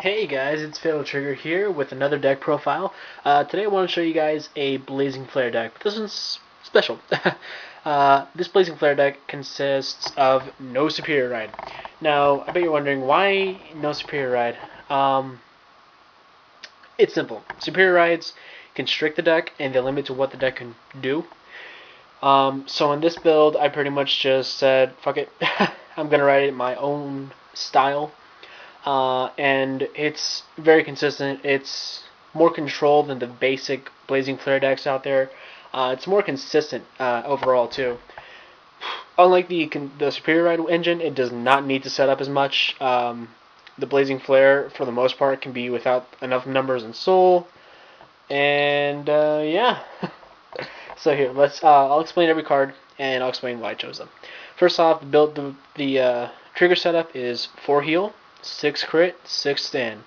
Hey guys, it's Fatal Trigger here with another deck profile. Today I want to show you guys a Blazing Flare deck. This one's special. This Blazing Flare deck consists of no Superior Ride. Now, I bet you're wondering why no Superior Ride. It's simple. Superior Rides constrict the deck and they limit to what the deck can do. So in this build, I pretty much just said, fuck it, I'm going to write it in my own style. And it's very consistent. It's more controlled than the basic Blazing Flare decks out there. It's more consistent overall too. Unlike the Superior Ride engine, it does not need to set up as much. The Blazing Flare, for the most part, can be without enough numbers and soul. And yeah. So here, I'll explain every card and I'll explain why I chose them. First off, the trigger setup is 4 heal, 6 crit, 6 stand.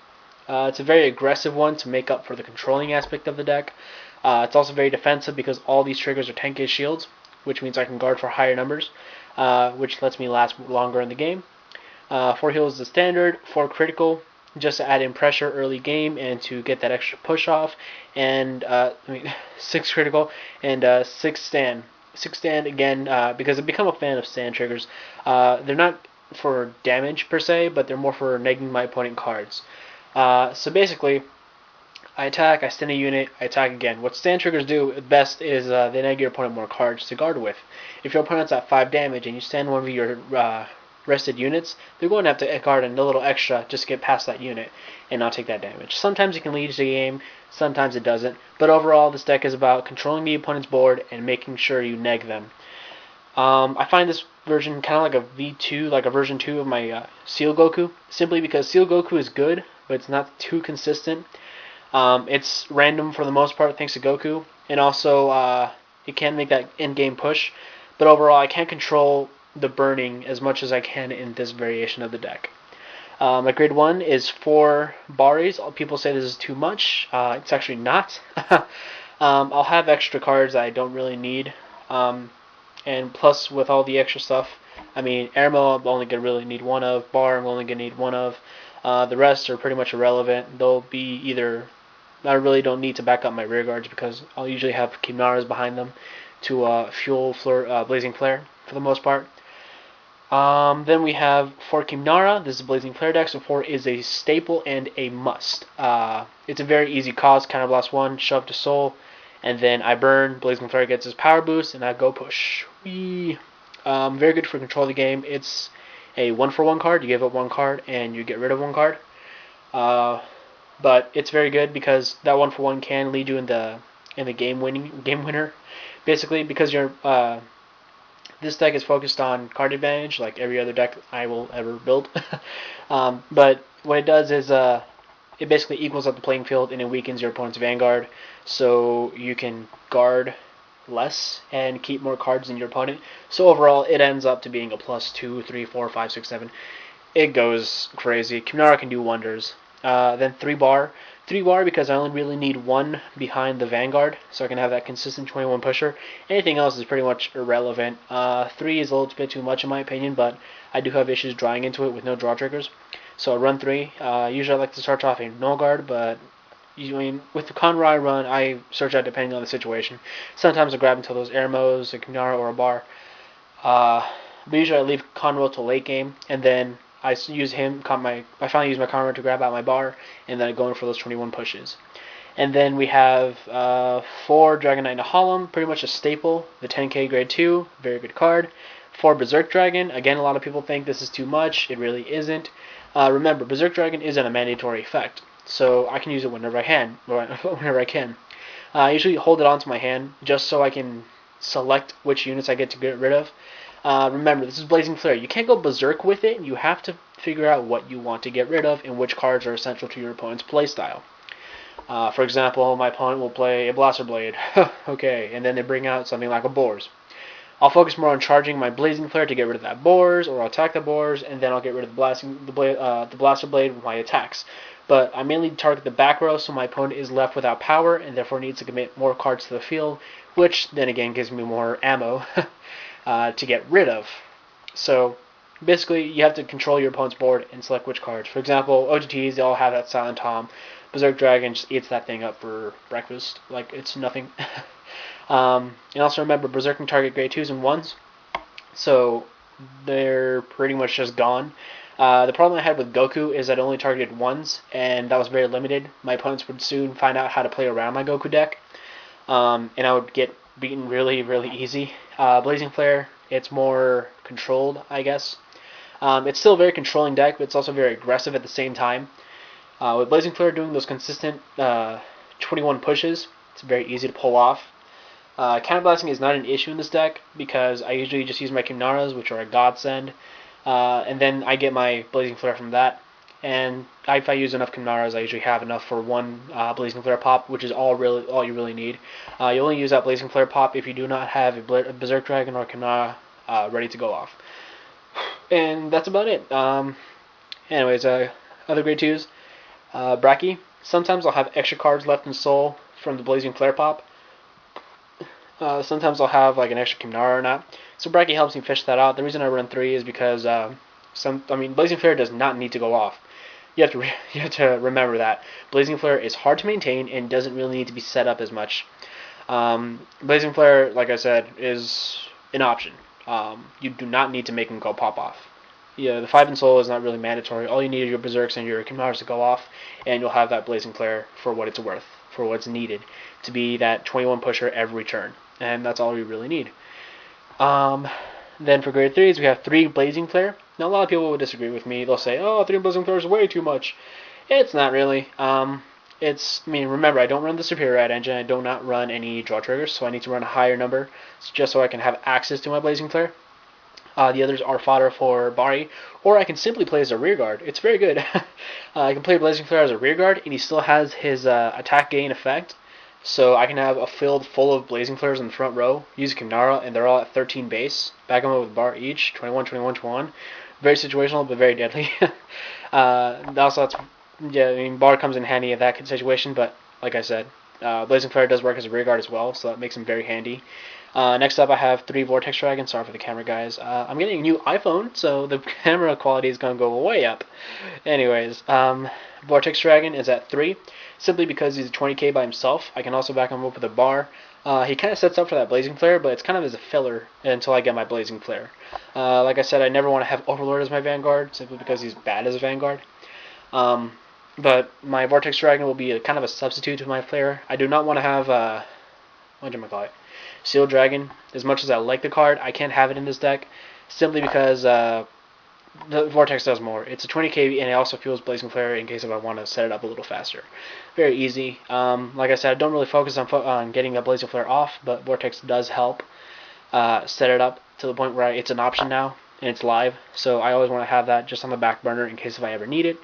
It's a very aggressive one to make up for the controlling aspect of the deck. It's also very defensive because all these triggers are 10k shields, which means I can guard for higher numbers, which lets me last longer in the game. 4 heal is the standard, 4 critical, just to add in pressure early game and to get that extra push off, and 6 critical and 6 stand. 6 stand again because I've become a fan of stand triggers. They're not for damage per se, but they're more for negging my opponent cards. So basically, I attack, I stand a unit, I attack again. What stand triggers do best is they neg your opponent more cards to guard with. If your opponent's at 5 damage and you stand one of your rested units, they're going to have to guard a little extra just to get past that unit and not take that damage. Sometimes it can lead to the game, sometimes it doesn't, but overall this deck is about controlling the opponent's board and making sure you neg them. I find this version kind of like a V2, like a version 2 of my Seal Goku, simply because Seal Goku is good, but it's not too consistent. It's random for the most part thanks to Goku, and also it can make that in-game push, but overall I can't control the burning as much as I can in this variation of the deck. My grade 1 is 4 Baris. People say this is too much. It's actually not. I'll have extra cards I don't really need. And plus, with all the extra stuff, I mean, Airmo I'm only going to really need 1 of. Bar I'm only going to need 1 of. The rest are pretty much irrelevant. They'll be either... I really don't need to back up my rear guards because I'll usually have Kimnaras behind them to fuel Blazing Flare for the most part. Then we have 4 Kimnara. This is a Blazing Flare deck, so 4 is a staple and a must. It's a very easy cost. Counterblast 1, shove to soul, and then I burn. Blazing Flare gets his power boost, and I go push. Whee! Very good for control of the game. It's a 1-for-1 card. You give up 1 card, and you get rid of 1 card. But it's very good because that 1-for-1 can lead you in the game winner, basically because you're this deck is focused on card advantage, like every other deck I will ever build. But what it does is it basically equals out the playing field and it weakens your opponent's Vanguard, so you can guard less and keep more cards than your opponent. So overall, it ends up to being a plus 2, 3, 4, 5, 6, 7. It goes crazy. Kimnara can do wonders. Then 3 bar. 3 bar because I only really need 1 behind the Vanguard, so I can have that consistent 21 pusher. Anything else is pretty much irrelevant. 3 is a little bit too much in my opinion, but I do have issues drawing into it with no draw triggers. So I run 3. Usually I like to start off a null guard, but with the Conroy I run, I search out depending on the situation. Sometimes I grab until those Airmos, a Kimnara, or a bar. But usually I leave Conroy till late game, and then I use him. I finally use my Conroy to grab out my bar, and then I go in for those 21 pushes. And then we have 4 Dragon Knight Nahalim, pretty much a staple. The 10k grade 2, very good card. 4 Berserk Dragon. Again, a lot of people think this is too much. It really isn't. Remember, Berserk Dragon isn't a mandatory effect, so I can use it whenever I can. I usually hold it onto my hand just so I can select which units I get to get rid of. Remember, this is Blazing Flare. You can't go berserk with it. You have to figure out what you want to get rid of and which cards are essential to your opponent's playstyle. For example, my opponent will play a Blaster Blade. Okay, and then they bring out something like a Boars. I'll focus more on charging my Blazing Flare to get rid of that Boars, or I'll attack the Boars, and then I'll get rid of the Blaster Blade with my attacks. But I mainly target the back row, so my opponent is left without power, and therefore needs to commit more cards to the field, which then again gives me more ammo to get rid of. So basically you have to control your opponent's board and select which cards. For example, OGTs, they all have that Silent Tom. Berserk Dragon just eats that thing up for breakfast like it's nothing. And also remember, Berserk can target grade 2s and 1s, so they're pretty much just gone. The problem I had with Goku is that it only targeted 1s, and that was very limited. My opponents would soon find out how to play around my Goku deck, and I would get beaten really, really easy. Blazing Flare, it's more controlled, I guess. It's still a very controlling deck, but it's also very aggressive at the same time. With Blazing Flare doing those consistent 21 pushes, it's very easy to pull off. Counterblasting is not an issue in this deck because I usually just use my Kimnaras, which are a godsend, and then I get my Blazing Flare from that. And if I use enough Kimnaras, I usually have enough for one Blazing Flare pop, which is all you really need. You only use that Blazing Flare pop if you do not have a Berserk Dragon or Kimnara ready to go off. And that's about it. Anyways, other grade 2s. Bracky. Sometimes I'll have extra cards left in Soul from the Blazing Flare pop. Sometimes I'll have like an extra Kimnara or not. So Bracky helps me fish that out. The reason I run 3 is because Blazing Flare does not need to go off. You have to remember that Blazing Flare is hard to maintain and doesn't really need to be set up as much. Blazing Flare, like I said, is an option. You do not need to make them go pop off. Yeah, the 5 in Soul is not really mandatory. All you need are your Berserks and your Kimnaras to go off, and you'll have that Blazing Flare for what it's worth, for what's needed, to be that 21 pusher every turn. And that's all you really need. Then for grade 3s, we have 3 Blazing Flare. Now, a lot of people will disagree with me. They'll say, oh, 3 Blazing Flare is way too much. It's not really. Remember, I don't run the Superior Ride engine. I do not run any draw triggers, so I need to run a higher number just so I can have access to my Blazing Flare. The others are fodder for Bari, or I can simply play as a rear guard. It's very good. I can play Blazing Flare as a rear guard, and he still has his attack gain effect. So I can have a field full of Blazing Flares in the front row, use Kimnara, and they're all at 13 base. Back them up with Bar each, 21, 21, 21. Very situational, but very deadly. Also, Bar comes in handy in that situation, but like I said, Blazing Flare does work as a rear guard as well, so that makes him very handy. Next up, I have 3 Vortex Dragons. Sorry for the camera, guys. I'm getting a new iPhone, so the camera quality is going to go way up. Anyways, Vortex Dragon is at 3, simply because he's a 20k by himself. I can also back him up with a Bar. He kind of sets up for that Blazing Flare, but it's kind of as a filler until I get my Blazing Flare. Like I said, I never want to have Overlord as my Vanguard, simply because he's bad as a Vanguard. But my Vortex Dragon will be kind of a substitute to my Flare. I do not want to have, Seal Dragon. As much as I like the card, I can't have it in this deck, simply because the Vortex does more. It's a 20k, and it also fuels Blazing Flare in case if I want to set it up a little faster. Very easy. Like I said, I don't really focus on getting a Blazing Flare off, but Vortex does help set it up to the point where it's an option now, and it's live. So I always want to have that just on the back burner in case if I ever need it.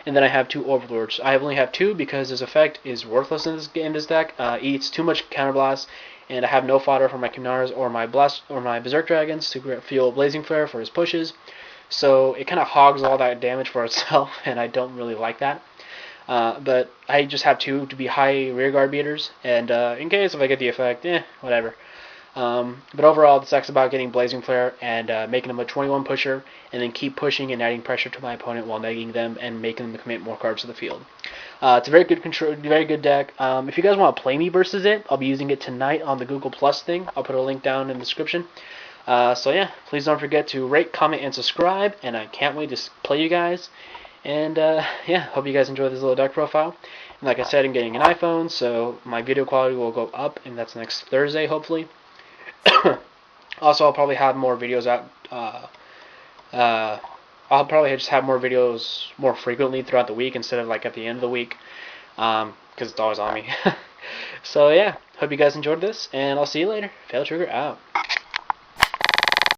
And then I have 2 Overlords. I only have 2 because his effect is worthless in this deck. Eats too much counterblast, and I have no fodder for my Kimnaras or my Berserk Dragons to fuel Blazing Flare for his pushes. So it kind of hogs all that damage for itself, and I don't really like that. But I just have 2 to be high rearguard beaters, and in case if I get the effect, whatever. But overall, this deck's about getting Blazing Flare and making them a 21 pusher, and then keep pushing and adding pressure to my opponent while negating them and making them commit more cards to the field. It's a very good deck. If you guys want to play me versus it, I'll be using it tonight on the Google Plus thing. I'll put a link down in the description. So yeah, please don't forget to rate, comment, and subscribe, and I can't wait to play you guys. And yeah, hope you guys enjoy this little deck profile. And like I said, I'm getting an iPhone, so my video quality will go up, and that's next Thursday, hopefully. Also, I'll probably have more videos out. I'll probably just have more videos more frequently throughout the week instead of like at the end of the week, because it's always on me. So yeah, hope you guys enjoyed this, and I'll see you later. Fail Trigger out.